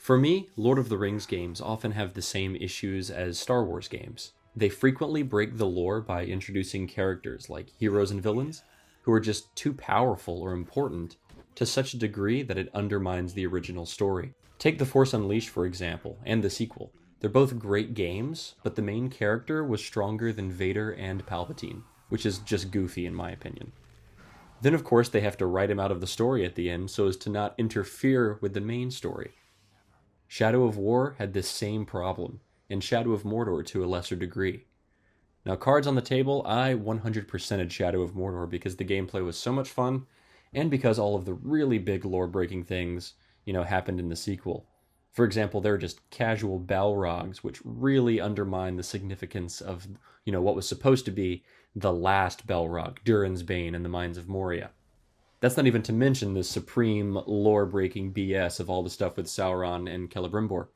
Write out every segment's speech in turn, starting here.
For me, Lord of the Rings games often have the same issues as Star Wars games. They frequently break the lore by introducing characters like heroes and villains who are just too powerful or important to such a degree that it undermines the original story. Take The Force Unleashed, for example, and the sequel. They're both great games, but the main character was stronger than Vader and Palpatine, which is just goofy in my opinion. Then, of course, they have to write him out of the story at the end so as to not interfere with the main story. Shadow of War had this same problem, and Shadow of Mordor to a lesser degree. Now, cards on the table, I 100%ed Shadow of Mordor because the gameplay was so much fun, and because all of the really big lore-breaking things, happened in the sequel. For example, there are just casual Balrogs, which really undermine the significance of, what was supposed to be the last Balrog, Durin's Bane in the Mines of Moria. That's not even to mention the supreme lore-breaking BS of all the stuff with Sauron and Celebrimbor.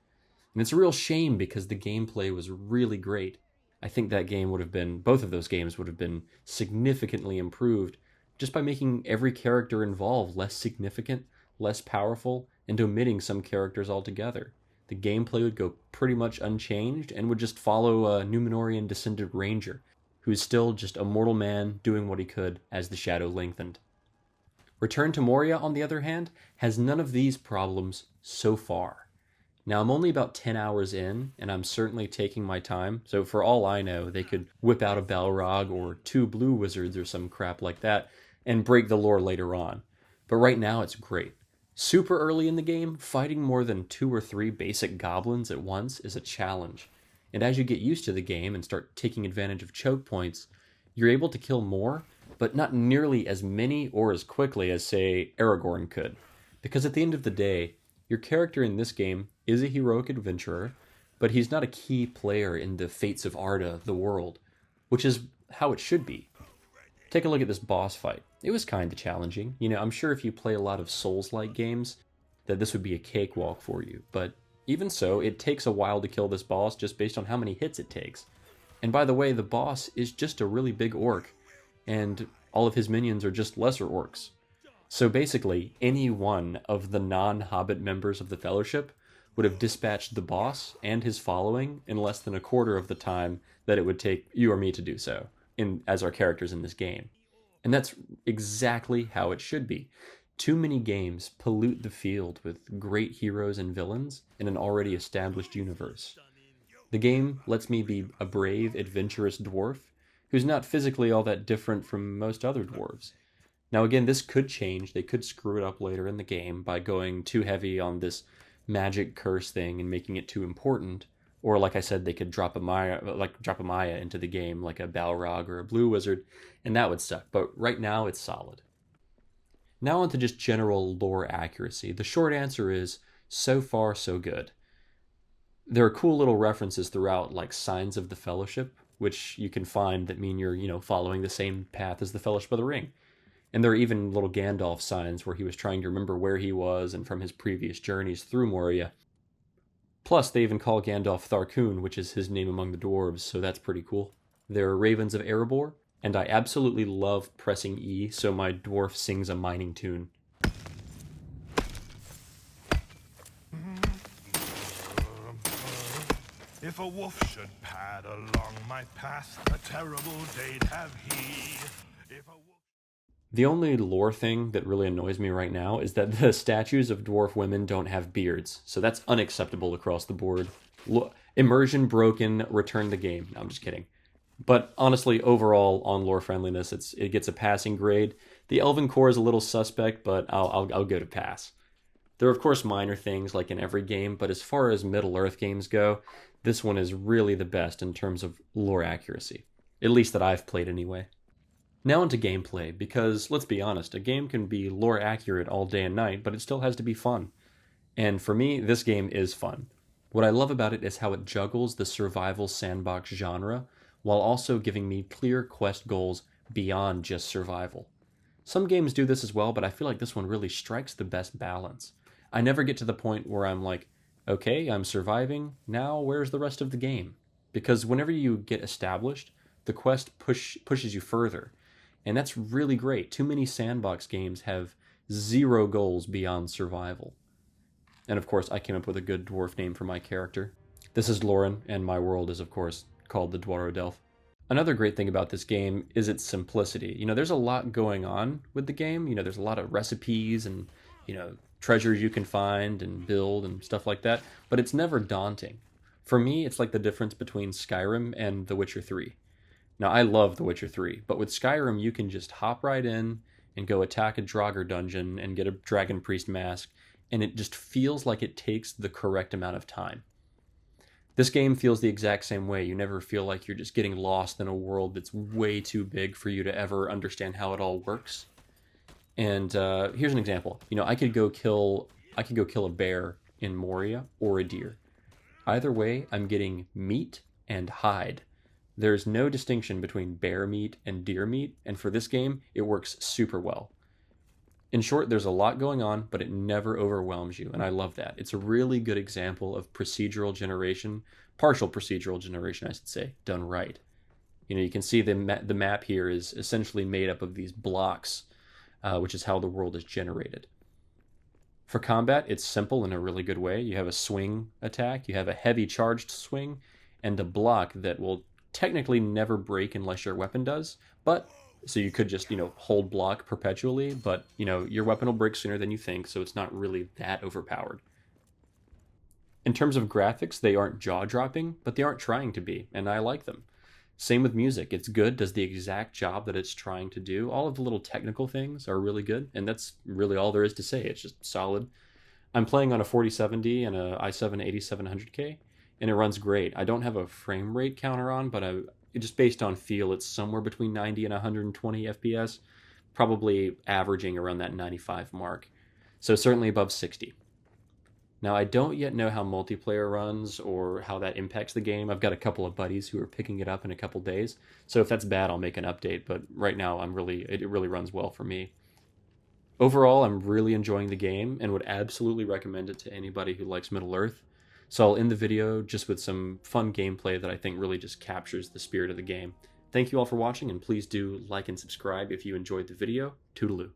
And it's a real shame because the gameplay was really great. I think both of those games would have been significantly improved just by making every character involved less significant, less powerful, and omitting some characters altogether. The gameplay would go pretty much unchanged and would just follow a Númenórean descended ranger, who's still just a mortal man doing what he could as the shadow lengthened. Return to Moria, on the other hand, has none of these problems so far. Now, I'm only about 10 hours in, and I'm certainly taking my time, so for all I know, they could whip out a Balrog or two blue wizards or some crap like that, and break the lore later on. But right now, it's great. Super early in the game, fighting more than 2 or 3 basic goblins at once is a challenge. And as you get used to the game and start taking advantage of choke points, you're able to kill more, but not nearly as many or as quickly as, say, Aragorn could. Because at the end of the day, your character in this game is a heroic adventurer, but he's not a key player in the fates of Arda, the world, which is how it should be. Take a look at this boss fight. It was kind of challenging. I'm sure if you play a lot of Souls-like games, that this would be a cakewalk for you. But even so, it takes a while to kill this boss just based on how many hits it takes. And by the way, the boss is just a really big orc, and all of his minions are just lesser orcs. So basically, any one of the non-Hobbit members of the Fellowship would have dispatched the boss and his following in less than a quarter of the time that it would take you or me to do so, as our characters in this game. And that's exactly how it should be. Too many games pollute the field with great heroes and villains in an already established universe. The game lets me be a brave, adventurous dwarf who's not physically all that different from most other dwarves. Now again, this could change. They could screw it up later in the game by going too heavy on this magic curse thing and making it too important. Or like I said, they could drop a Maya into the game, like a Balrog or a Blue Wizard, and that would suck. But right now, it's solid. Now on to just general lore accuracy. The short answer is, so far, so good. There are cool little references throughout, like signs of the Fellowship, which you can find that mean you're, following the same path as the Fellowship of the Ring. And there are even little Gandalf signs where he was trying to remember where he was and from his previous journeys through Moria. Plus, they even call Gandalf Tharkun, which is his name among the dwarves, so that's pretty cool. There are Ravens of Erebor, and I absolutely love pressing E so my dwarf sings a mining tune. If a wolf should pad along my path, a terrible day'd have he. The only lore thing that really annoys me right now is that the statues of dwarf women don't have beards, so that's unacceptable across the board. Immersion broken, return the game. No, I'm just kidding. But honestly, overall, on lore friendliness, it gets a passing grade. The Elven core is a little suspect, but I'll go to pass. There are of course minor things like in every game, but as far as Middle-earth games go, this one is really the best in terms of lore accuracy. At least that I've played anyway. Now into gameplay, because let's be honest, a game can be lore accurate all day and night, but it still has to be fun. And for me, this game is fun. What I love about it is how it juggles the survival sandbox genre, while also giving me clear quest goals beyond just survival. Some games do this as well, but I feel like this one really strikes the best balance. I never get to the point where I'm like, okay, I'm surviving, now where's the rest of the game? Because whenever you get established, the quest pushes you further. And that's really great. Too many sandbox games have zero goals beyond survival. And of course, I came up with a good dwarf name for my character. This is Lauren, and my world is, of course, called the Dwaradelf. Another great thing about this game is its simplicity. There's a lot going on with the game. There's a lot of recipes and, treasures you can find and build and stuff like that, but it's never daunting. For me, it's like the difference between Skyrim and The Witcher 3. Now, I love The Witcher 3, but with Skyrim, you can just hop right in and go attack a Draugr dungeon and get a Dragon Priest mask, and it just feels like it takes the correct amount of time. This game feels the exact same way. You never feel like you're just getting lost in a world that's way too big for you to ever understand how it all works. And here's an example. I could go kill a bear in Moria or a deer. Either way, I'm getting meat and hide. There's no distinction between bear meat and deer meat, and for this game, it works super well. In short, there's a lot going on, but it never overwhelms you, and I love that. It's a really good example of procedural generation, partial procedural generation, I should say, done right. You can see the map here is essentially made up of these blocks, which is how the world is generated. For combat, it's simple in a really good way. You have a swing attack, you have a heavy charged swing, and a block that will technically never break unless your weapon does, but so you could just, hold block perpetually, but, your weapon will break sooner than you think, so it's not really that overpowered. In terms of graphics, they aren't jaw-dropping, but they aren't trying to be, and I like them. Same with music. It's good, does the exact job that it's trying to do. All of the little technical things are really good, and that's really all there is to say. It's just solid. I'm playing on a 4070 and a i7 8700K, and it runs great. I don't have a frame rate counter on, but just based on feel, it's somewhere between 90 and 120 FPS, probably averaging around that 95 mark. So certainly above 60. Now, I don't yet know how multiplayer runs or how that impacts the game. I've got a couple of buddies who are picking it up in a couple days. So if that's bad, I'll make an update. But right now, it really runs well for me. Overall, I'm really enjoying the game and would absolutely recommend it to anybody who likes Middle-earth. So I'll end the video just with some fun gameplay that I think really just captures the spirit of the game. Thank you all for watching, and please do like and subscribe if you enjoyed the video. Toodaloo.